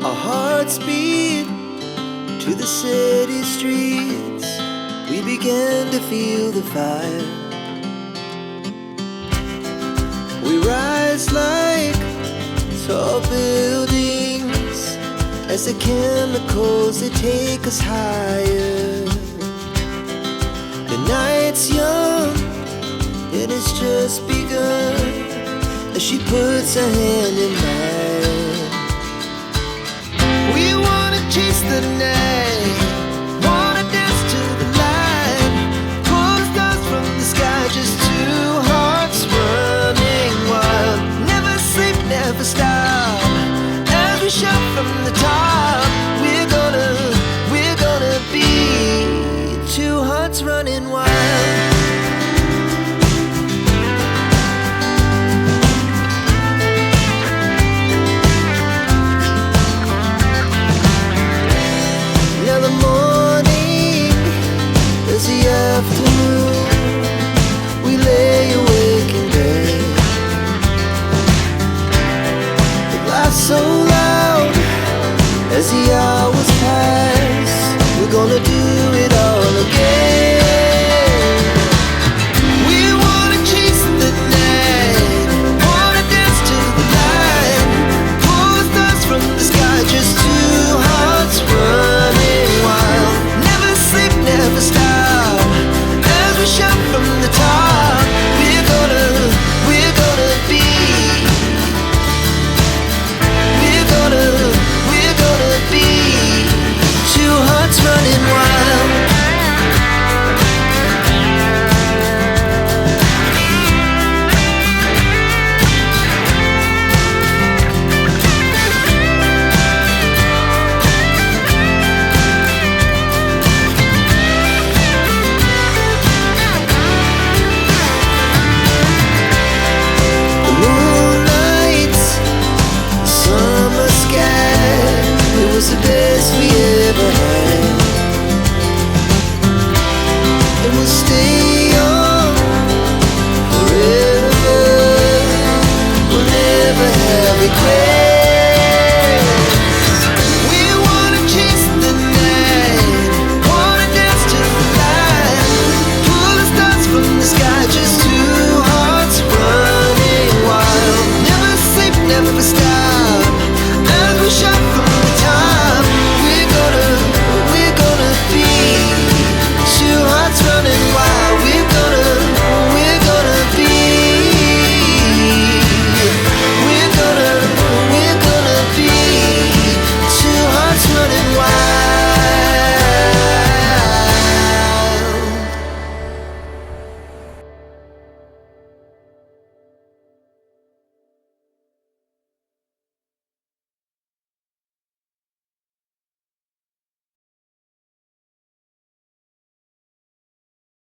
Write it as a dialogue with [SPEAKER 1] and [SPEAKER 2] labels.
[SPEAKER 1] Our hearts beat to the city streets. We began to feel the fire. We rise like tall buildings as the chemicals, they take us higher. The night's young and it's just begun as she puts her hand in mine. We wanna chase the night, wanna dance to the light, pull the stars from the sky, just two hearts running wild. Never sleep, never stop, as we shout from the top. We're gonna be two hearts running wild. Now the morning is the afternoon. We lay awake in bed. The laughs so loud as the hours